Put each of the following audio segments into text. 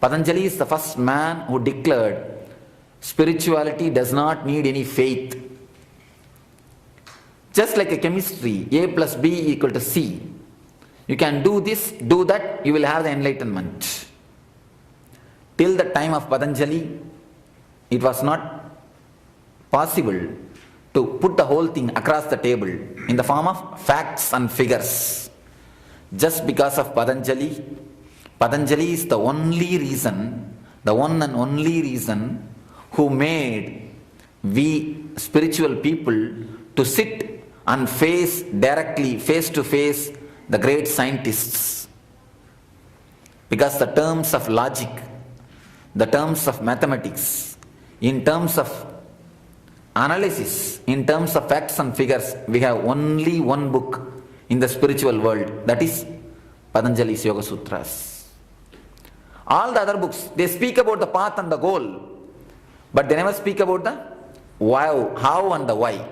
Patanjali is the first man who declared spirituality does not need any faith. Just like a chemistry, A plus B equal to C. You can do this, do that, you will have the enlightenment. Till the time of Patanjali, it was not possible to put the whole thing across the table in the form of facts and figures. Just because of Patanjali, Patanjali is the only reason, the one and only reason who made we spiritual people to sit and face directly, face to face, the great scientists. Because the terms of logic, the terms of mathematics, in terms of analysis, in terms of facts and figures, we have only one book in the spiritual world, that is Patanjali's Yoga Sutras. All the other books, they speak about the path and the goal, but they never speak about the why, how and the why.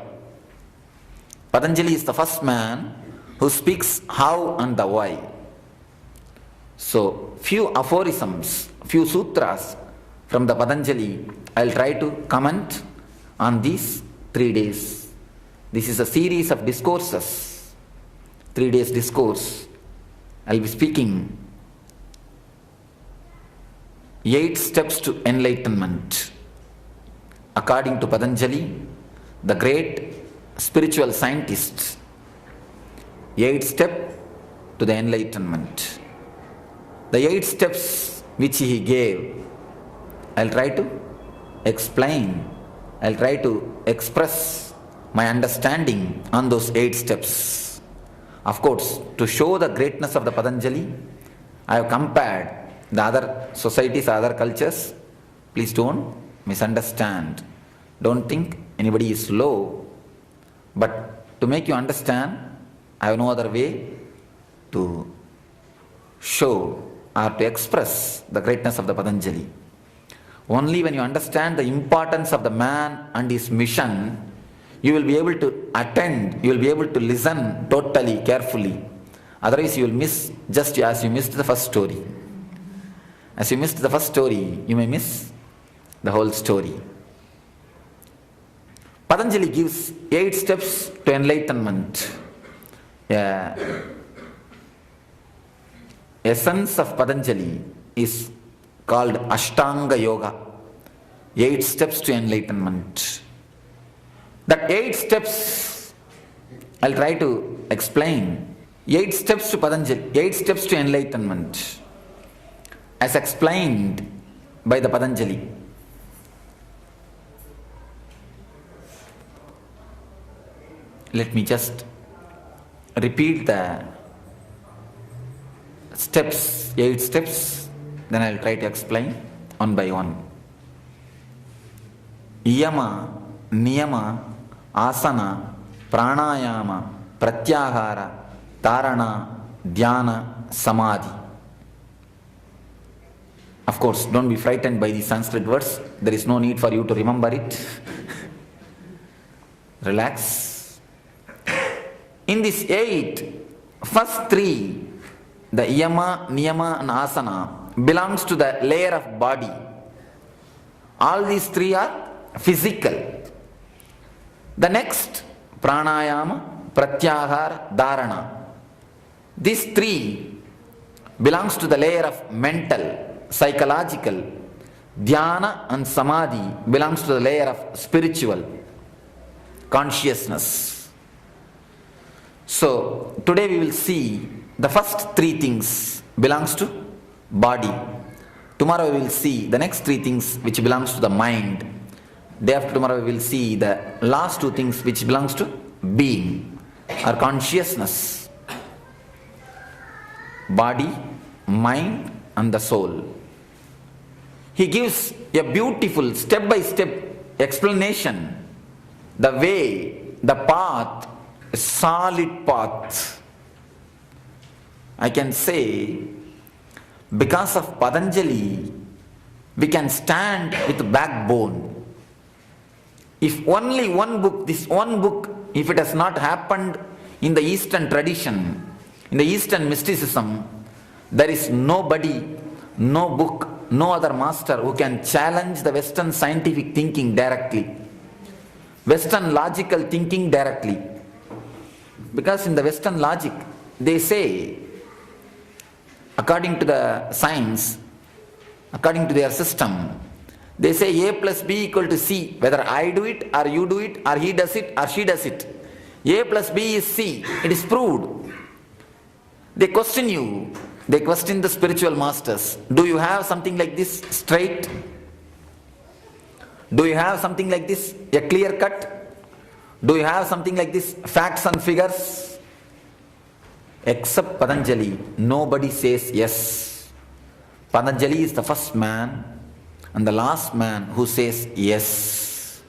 Patanjali is the first man who speaks how and the why. So, few aphorisms, few sutras from the Patanjali, I will try to comment on these 3 days. This is a series of discourses, 3 days discourse. I will be speaking 8 steps to enlightenment. According to Patanjali, the great spiritual scientist, 8 steps to the enlightenment. The 8 steps which he gave, I'll try to explain, I'll try to express my understanding on those 8 steps. Of course, to show the greatness of the Patanjali, I have compared the other societies, other cultures. Please don't misunderstand. Don't think anybody is low. But to make you understand, I have no other way to show or to express the greatness of the Patanjali. Only when you understand the importance of the man and his mission, you will be able to attend, you will be able to listen totally, carefully. Otherwise you will miss, just as you missed the first story. As you missed the first story, you may miss the whole story. Patanjali gives 8 steps to enlightenment. Essence of Patanjali is called Ashtanga Yoga. 8 steps to enlightenment. That 8 steps, I'll try to explain. 8 steps to Patanjali, 8 steps to enlightenment, as explained by the Patanjali. Let me just repeat the steps, 8 steps, then I'll try to explain one by one. Yama, Niyama, Asana, Pranayama, Pratyahara, Tarana, Dhyana, Samadhi. Of course, don't be frightened by these Sanskrit words. There is no need for you to remember it. Relax. In these 8, first 3, the Yama, Niyama and Asana belongs to the layer of body. All these 3 are physical. The next, Pranayama, Pratyahara, Dharana. These 3 belongs to the layer of mental, psychological. Dhyana and Samadhi belongs to the layer of spiritual, consciousness. So, today we will see the first 3 things belongs to body. Tomorrow we will see the next 3 things which belongs to the mind. Day after tomorrow we will see the last 2 things which belongs to being or consciousness. Body, mind and the soul. He gives a beautiful step-by-step explanation, the way, the path, a solid path. I can say, because of Patanjali, we can stand with backbone. If only one book, this one book, if it has not happened in the Eastern tradition, in the Eastern mysticism, there is nobody, no book, no other master who can challenge the Western scientific thinking directly, Western logical thinking directly. Because in the Western logic, they say, according to the science, according to their system, they say A plus B equal to C. Whether I do it, or you do it, or he does it, or she does it, A plus B is C. It is proved. They question you. They question the spiritual masters. Do you have something like this straight? Do you have something like this, a clear cut? Do you have something like this, facts and figures? Except Patanjali, nobody says yes. Patanjali is the first man and the last man who says yes.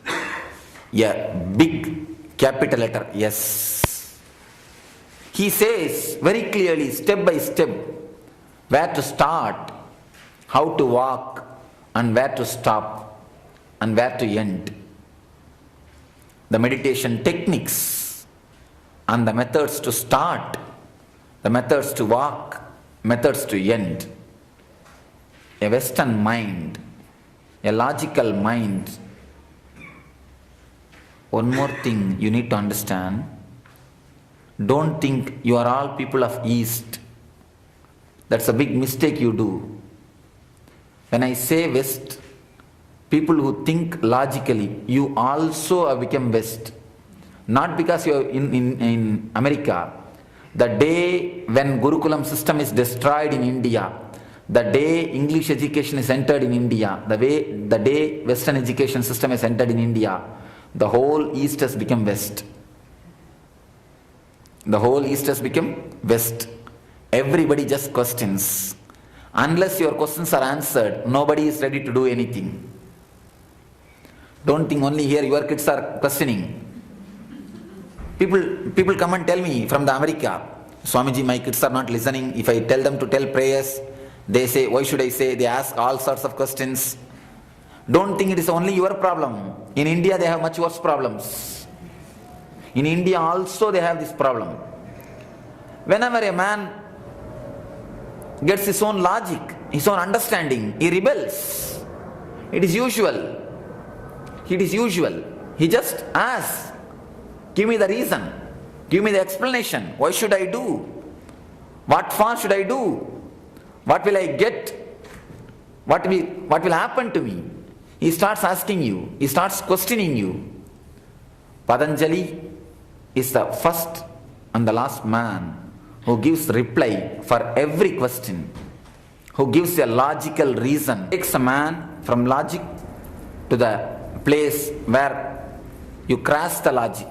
Yeah, big capital letter yes. He says very clearly, step by step, where to start, how to walk, and where to stop, and where to end. The meditation techniques and the methods to start, the methods to walk, methods to end. A Western mind, a logical mind. One more thing you need to understand. Don't think you are all people of East. That's a big mistake you do. When I say West, people who think logically, you also have become West. Not because you are in America. The day when Gurukulam system is destroyed in India, the day English education is entered in India, the day Western education system is entered in India, the whole East has become West. The whole East has become West. Everybody just questions. Unless your questions are answered, nobody is ready to do anything. Don't think only here your kids are questioning. People come and tell me from the America, Swamiji, my kids are not listening. If I tell them to tell prayers, they say, why should I say? They ask all sorts of questions. Don't think it is only your problem. In India they have much worse problems. In India also they have this problem. Whenever a man gets his own logic, his own understanding, he rebels. It is usual. It is usual. He just asks, give me the reason, give me the explanation. Why should I do? What for should I do? What will I get? What will happen to me? He starts asking you, he starts questioning you. Patanjali is the first and the last man who gives reply for every question, who gives a logical reason. Takes a man from logic to the place where you crash the logic.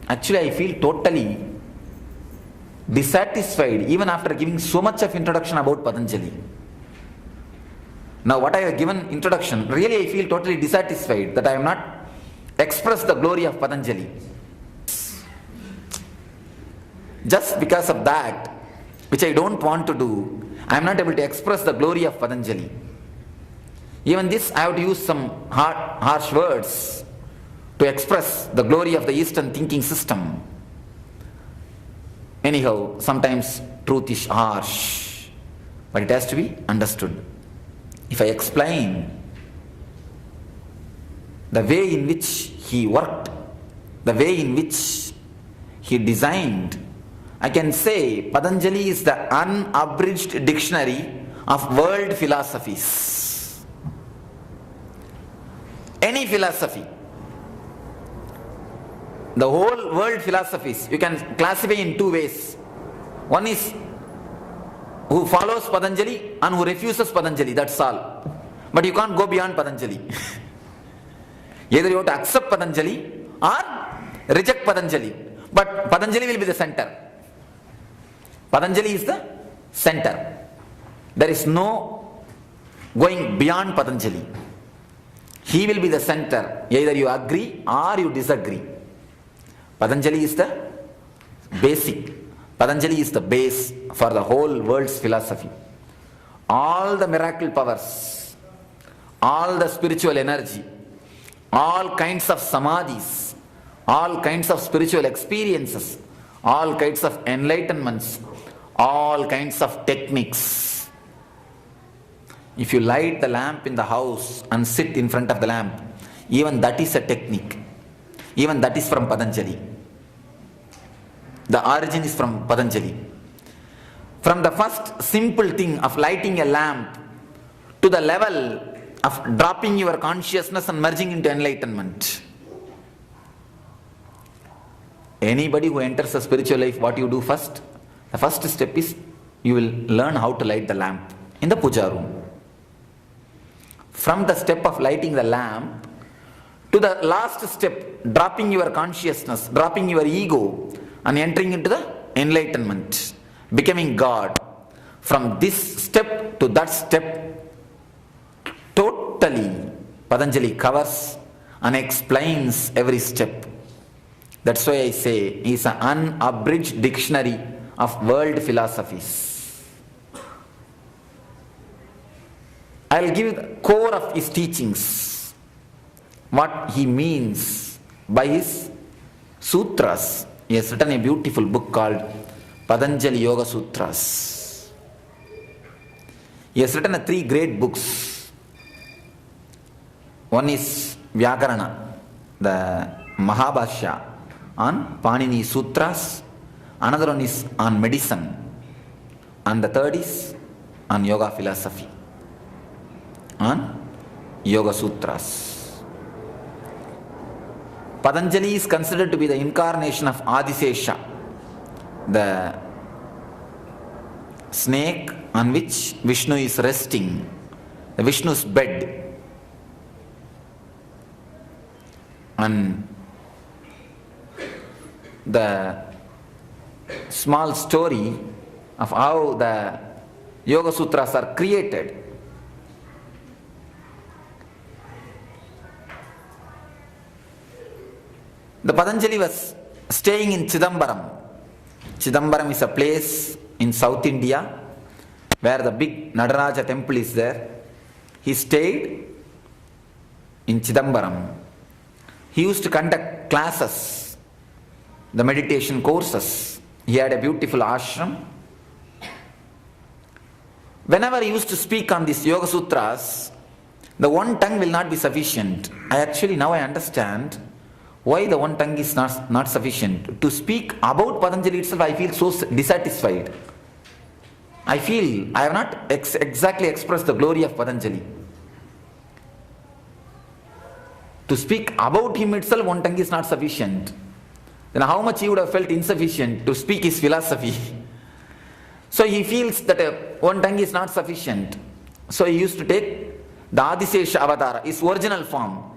Actually, I feel totally dissatisfied even after giving so much of introduction about Patanjali. Now what I have given introduction, really I feel totally dissatisfied that I have not expressed the glory of Patanjali. Just because of that, which I don't want to do, I am not able to express the glory of Patanjali. Even this I have to use some harsh words to express the glory of the Eastern thinking system. Anyhow, sometimes truth is harsh, but it has to be understood. If I explain the way in which he worked, the way in which he designed, I can say Patanjali is the unabridged dictionary of world philosophies. Any philosophy, the whole world philosophies, you can classify in two ways. One is who follows Patanjali and who refuses Patanjali, that's all. But you can't go beyond Patanjali. Either you have to accept Patanjali or reject Patanjali. But Patanjali will be the center. Patanjali is the center. There is no going beyond Patanjali. He will be the center. Either you agree or you disagree. Patanjali is the basic. Patanjali is the base for the whole world's philosophy. All the miracle powers, all the spiritual energy, all kinds of samadhis, all kinds of spiritual experiences, all kinds of enlightenments, all kinds of techniques, If you light the lamp in the house and sit in front of the lamp, even that is a technique. Even that is from Patanjali. The origin is from Patanjali. From the first simple thing of lighting a lamp to the level of dropping your consciousness and merging into enlightenment. Anybody who enters a spiritual life, what you do first? The first step is you will learn how to light the lamp in the puja room. From the step of lighting the lamp to the last step, dropping your consciousness, dropping your ego and entering into the enlightenment, becoming God. From this step to that step, totally Patanjali covers and explains every step. That's why I say he is an unabridged dictionary of world philosophies. I'll give you the core of his teachings, what he means by his sutras. He has written a beautiful book called Patanjali Yoga Sutras. He has written 3 great books. One is Vyakarana, the Mahabhashya on Panini Sutras. Another one is on medicine. And the third is on yoga philosophy, on Yoga Sutras. Patanjali is considered to be the incarnation of Adisesha, the snake on which Vishnu is resting, the Vishnu's bed. And the small story of how the Yoga Sutras are created. The Patanjali was staying in Chidambaram. Chidambaram is a place in South India where the big Nadaraja temple is there. He stayed in Chidambaram. He used to conduct classes, the meditation courses. He had a beautiful ashram. Whenever he used to speak on these Yoga Sutras, the one tongue will not be sufficient. Now I understand why the one tongue is not sufficient. To speak about Patanjali itself, I feel so dissatisfied. I feel I have not exactly expressed the glory of Patanjali. To speak about him itself, one tongue is not sufficient. Then how much he would have felt insufficient to speak his philosophy. So he feels that one tongue is not sufficient. So he used to take the Adisesha Avatara, his original form,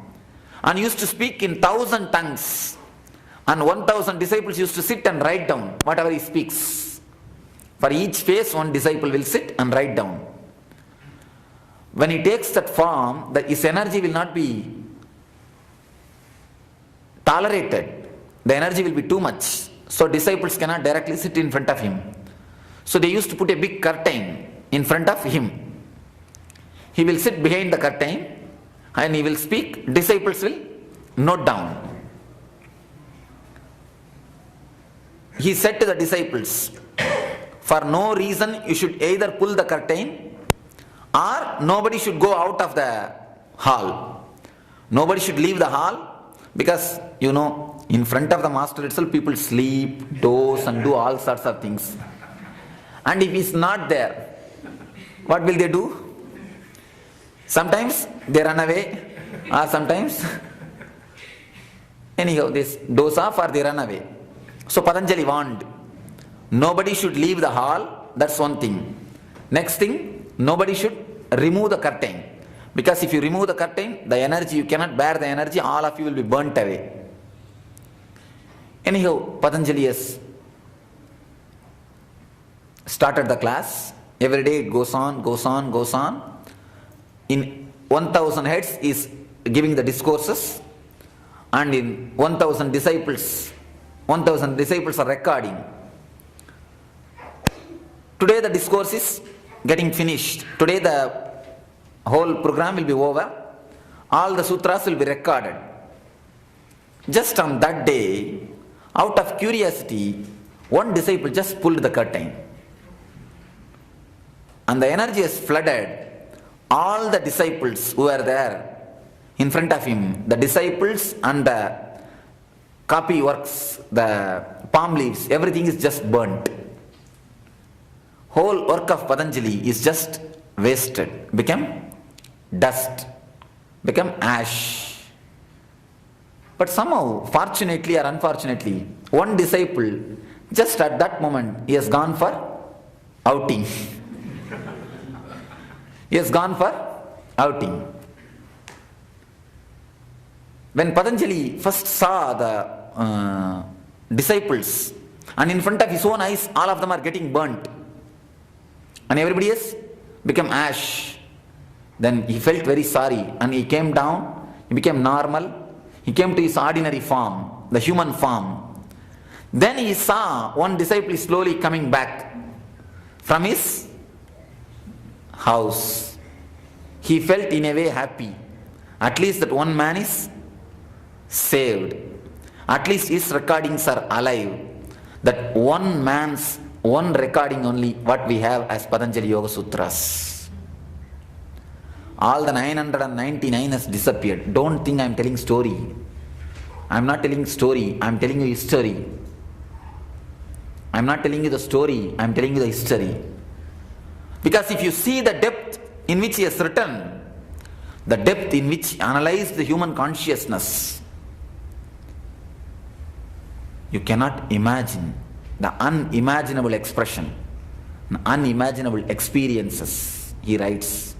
and used to speak in 1,000 tongues. And 1,000 disciples used to sit and write down whatever he speaks. For each phase, one disciple will sit and write down. When he takes that form, his energy will not be tolerated. The energy will be too much. So disciples cannot directly sit in front of him. So they used to put a big curtain in front of him. He will sit behind the curtain and he will speak. Disciples will note down. He said to the disciples, for no reason you should either pull the curtain or nobody should go out of the hall. Nobody should leave the hall, because in front of the master itself people sleep, doze and do all sorts of things. And if he's not there, what will they do? Sometimes they run away, or sometimes anyhow they doze off or they run away. So Patanjali warned, nobody should leave the hall, that's one thing. Next thing, nobody should remove the curtain. Because if you remove the curtain, the energy, you cannot bear the energy, all of you will be burnt away. Anyhow, Patanjali has started the class. Every day it goes on. In 1,000 heads is giving the discourses, and in 1,000 disciples are recording. Today the discourse is getting finished. Today the whole program will be over. All the sutras will be recorded. Just on that day, out of curiosity, one disciple just pulled the curtain. And the energy has flooded. all the disciples who were there in front of him, the disciples and the copy works, the palm leaves, everything is just burnt. Whole work of Patanjali is just wasted, become dust, become ash. But somehow, fortunately or unfortunately, one disciple, just at that moment, he has gone for outing. He has gone for outing. When Patanjali first saw the disciples, and in front of his own eyes, all of them are getting burnt, and everybody else become ash, then he felt very sorry, and he came down, he became normal, he came to his ordinary form, the human form. Then he saw one disciple slowly coming back from his house. He felt in a way happy. At least that one man is saved. At least his recordings are alive. That one man's one recording only what we have as Patanjali Yoga Sutras. All the 999 has disappeared. Don't think I am telling story. I am not telling story. I am telling you history. I am not telling you the story. I am telling you the history. Because if you see the depth in which he has written, the depth in which he analyzed the human consciousness, you cannot imagine the unimaginable expression, unimaginable experiences he writes.